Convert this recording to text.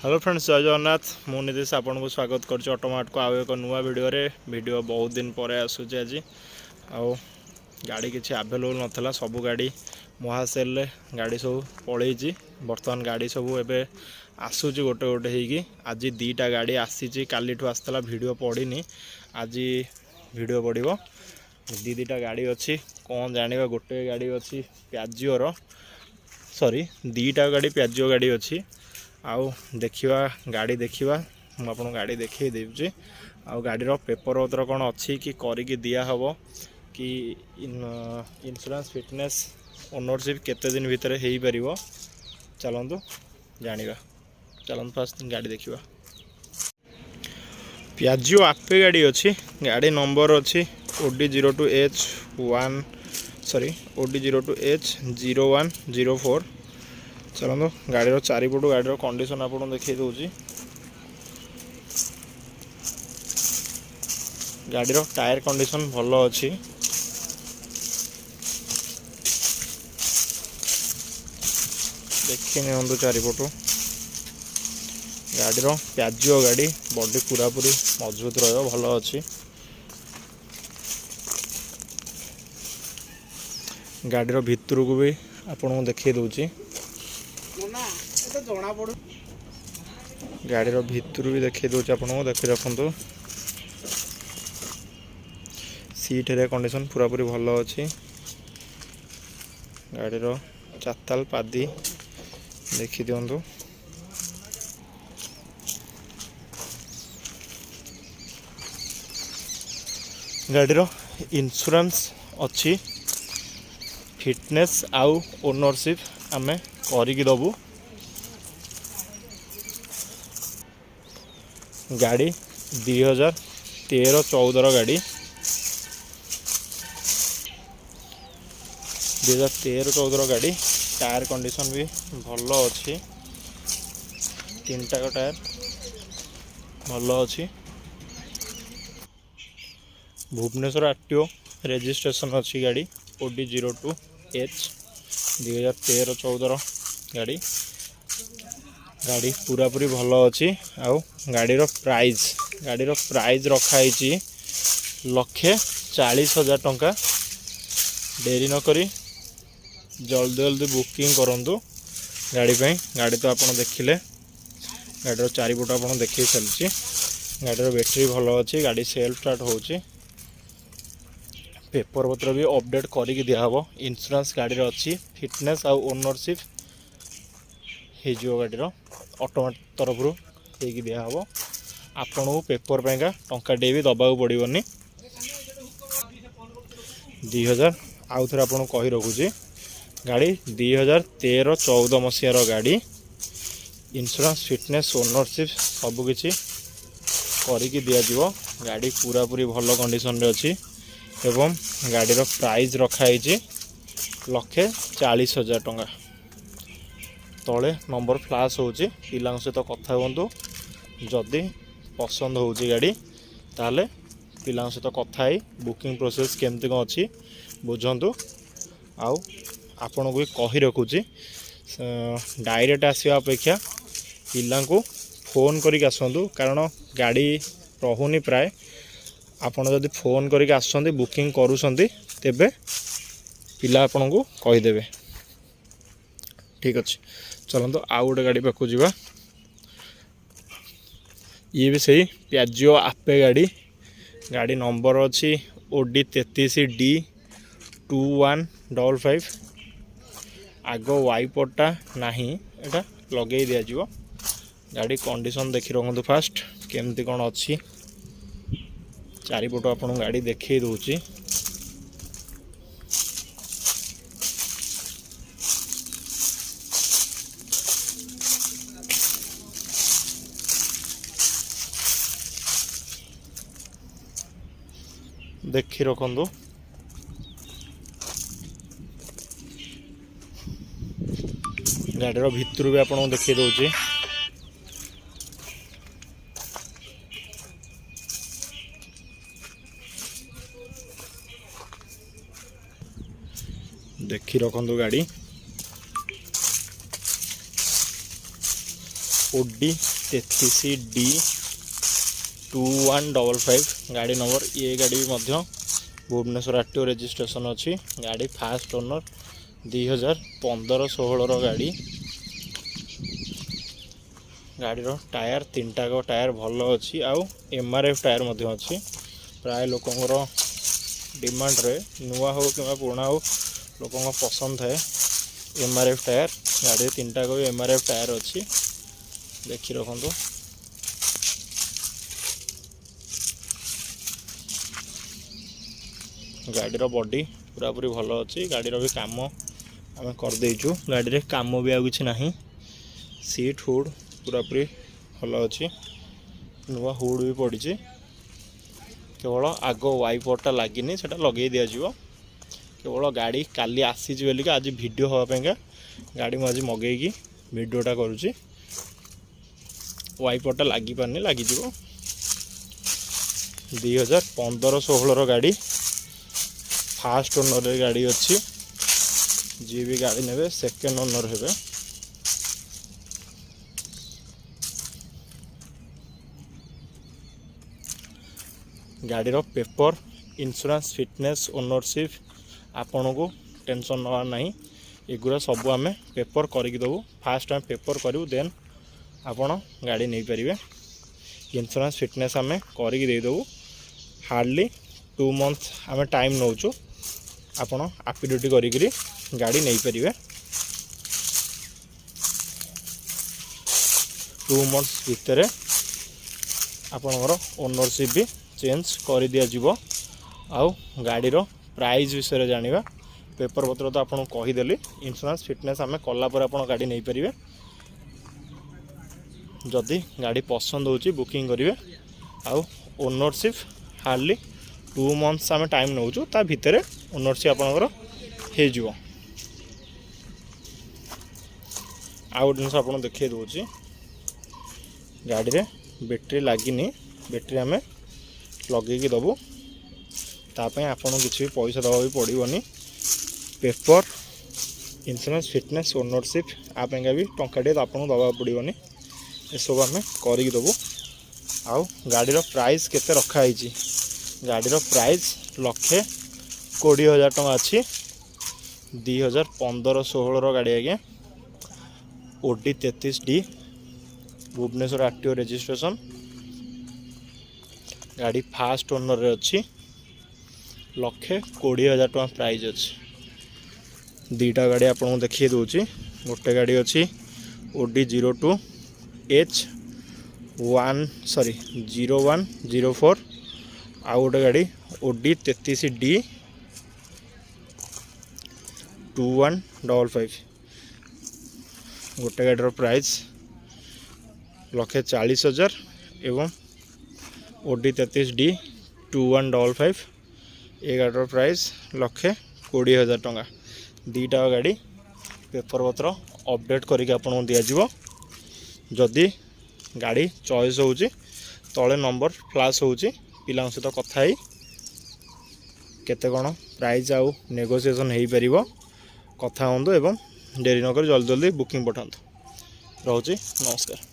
Hello friends, जय जगन्नाथ। मु नितीश आपन को स्वागत कर ऑटोमार्ट को आउ एक नुआ वीडियो बहुत दिन पर आसूँ आज। आउ गाड़ी किसी आवेलेबल नाला, सबू गाड़ी महासेल गाड़ी सब पलैची। बर्तमान गाड़ी सब एवं आसूँ गोटे गोटे होगी। आज दीटा गाड़ी आसी, काली आसला वीडियो पड़नी, आज वीडियो पड़ो। दीटा गाड़ी अच्छी कौन जाना। गोटे गाड़ी अच्छी प्याजिओर, सॉरी दीटा गाड़ी प्याजिओ गाड़ी अच्छी। आउ देखिवा गाड़ी देखिवा, मुझे गाड़ी देखी देवजी। आउ गाड़ीर पेपर पत्र कौन अच्छी कि करिकी दिया हबो कि इंश्योरेंस फिटनेस ओनरशिप केते दिन भितर हो पारिबो। चलंतु जानिबा। चलंतु फास्ट गाड़ी देखिवा। प्याजिओ आपे गाड़ी अच्छी, गाड़ी नंबर अच्छी OD02H1 सॉरी OD02H0104। चलो गाड़ीर चारिपटू गाड़ीर कंडीशन आपको देखी दूसरी। गाड़ीर टायर कंडीशन भल अच्छी। देखी नि चारिपटू गाड़ीर प्याजिओ गाड़ी बॉडी पूरा पूरी मजबूत रहा भल अच्छी। गाड़ीर भितर को भी आपको देखी दूसरी। गाड़ीर भितर भी देखी दूसरी आपको देखी रखु। सीट रे कंडीशन पूरा पूरी भल अच्छी। गाड़ीर चाताल पादी देखी दिंतु। गाड़ीर इंश्योरेंस अच्छी, फिटनेस आउ ओनरशिप आमे करिकी दबु। गाड़ी 2013-14 गाड़ी 2013-14 गाड़ी। टायर कंडीशन भी भल अच्छी, तीनटा टायर भल अच्छी। भुवनेश्वर आरटीओ रजिस्ट्रेशन अच्छी गाड़ी OD02H 2013-14 गाड़ी। गाड़ी पूरा पूरी भल अच्छी। आउ गाड़ीर प्राइस रखाई 1,40,000 टंका। डेरी नकरी जल्दी जल्दी बुकिंग करंतु गाड़ी पे। गाड़ी तो आपन देखिले, गाड़ीर चारिपट आपन देखी चलची। गाड़ीर बैटरी भल अच्छी, गाड़ी सेल्फ स्टार्ट होची। पेपर पत्र भी अपडेट करिकी दिया हबो। इंश्योरेंस गाड़ीर अच्छी, फिटनेस आउ ओनरशिप हो गाड़ीर ऑटोमेट तरफ होगी दिया हबो। आपन को पेपर पेगा टंका टे भी दबा पड़ोनी। 2000 आउ थे आपन कही रखुची, गाड़ी 2013-14 मसीहार गाड़ी। इंश्योरेंस फिटनेस ओनरशिप सबकि करिकी दिया जीवो। गाड़ी पूरा पूरी भल कंडीशन रे अच्छी एवं गाड़ीर प्राइस रखाई 1,40,000 टंका। तले नंबर फ्लैश होची, पिला सहित कथा हुंतु। जदि पसंद होची गाड़ी ताले पिला सहित कथा ही बुकिंग प्रोसेस केमती कौन अच्छी बुझंतु। आउ आपण को कही रखुची, डायरेक्ट आसवा अपेक्षा पिला को फोन करिक आसंतु। कारण गाड़ी रहुनी प्राय। आपण जदि फोन करिक आसंती बुकिंग करूसंती तेबे पिला आपण को कहीदेवे। ठीक अच्छे। चलते आउ गोटे गाड़ी पाक जावा। ये भी सही प्याजिओ आपे गाड़ी। गाड़ी नंबर अच्छी OD33D 2155। आग वाइपरटा नहीं, एटा लगे दि जाव। गाड़ी कंडीशन देखी रखु फास्ट केमती कौन अच्छी। चारिपट आपन गाड़ी देखी दूची। देखी रखु। गाड़ीर भितर भी आपको देखी दूची। देखी रखु गाड़ी। OD 33D2155 गाड़ी नंबर। ये गाड़ी भी भुवनेश्वर आरटीओ रजिस्ट्रेशन अच्छी। गाड़ी फास्ट ओनर 2015-16 गाड़ी। गाड़ी टायर 3टा टायर भल अच्छी आउ MRF टायर अच्छी। प्राय लोकंर डिमांड रे नुआ हो कि पुराना हो लोक पसंद थाए MRF टायर। गाड़ी 3टा MRF टायर अच्छी देखी रखु। गाड़ीर बॉडी पूरा पूरी भल अच्छी। गाड़ीर भी काम आम करदेचु। गाड़ी रे काम भी आ कि ना। सीट हुड पूरा पूरी भल अच्छी। नुआ हुड भी पड़ी। केवल आग वाइपरटा लगिनी से लगे दिज्व। केवल गाड़ी काली आसी बोलिक आज वीडियो हाँपाइका गाड़ी मुझे मगेगी वीडियोटा करुँची। वाइपरटा लगी पारनी लग 2015-16 गाड़ी फास्ट ओनर गाड़ी अच्छी। जी भी गाड़ी ने सेकेंड ओनर हे। गाड़ीर पेपर इंश्योरेंस फिटनेस ओनरशिप आपन को टेंशन नवा नहीं। एगुरा सब आम पेपर करके देबू। फास्ट आम पेपर करूँ देन आपन गाड़ी नहीं पारे। इंश्योरेंस फिटनेस आम करके देदेबू। हार्डली 2 मंथ आम टाइम नौचु। आपन एफिडेविट करी गाड़ी नहीं पारे। 2 मंथ्स भितर आपनकर ओनरशिप भी चेंज कर दिज्व। आउ गाड़ीर प्राइस विषय जानिबा। पेपर पत्र तो आपको कहीदेली। इंश्योरेंस फिटनेस आम कलापर आप गाड़ी नहीं पारे। जदि गाड़ी पसंद होची बुकिंग करेंगे। आउ ओनरशिप हार्डली 2 मंथ्स आम टाइम नौचु। ता भितर ओनरशिप आपनकर हो। आउ जिन आप देखिए दूसरी गाड़ी रे बैटेरी लगिनी। बैटेरी आम लगे दबू। तापाई आपन किसी भी पैसा दवा भी पड़ोनी। पेपर इंश्योरेंस फिटनेस ओनरशिप आपेगा भी टंकाटे आपको दवा पड़ोनी। ये सब आम करके दबू। आउ गाड़ीर प्राइस केते रखाई। गाड़ीर प्राइस 1,20,000 टଙ୍କା अच्छी। 2015-16 गाड़ी आज्ञा। OD 33D Bhubaneswar RTO registration. गाड़ी फास्ट ओनर रे अच्छी। 1,20,000 टଙ୍କା प्राइस अच्छी। 2टा गाड़ी आपको देखिए दूसरी। गोटे गाड़ी अच्छी OD 0104। आउ गोटे गाड़ी OD 33D2155। गोटे गाड़ीर प्राइस 1,40,000 एवं OD 33D2155 ये गाड़ीर प्राइस 1,20,000 टଙ୍କା। 2टा गाड़ी पेपर पत्र अपडेट करके आपको दिज्व। जदि गाड़ी चॉइस होची तले नंबर फ्लैश होची। पिला सहित कथा केते कौन प्राइस आउ नेगोशिएशन हो पार कथा हूँ। एवं डेरी नक जल्दी जल्दी बुकिंग पठातु। रोचे नमस्कार।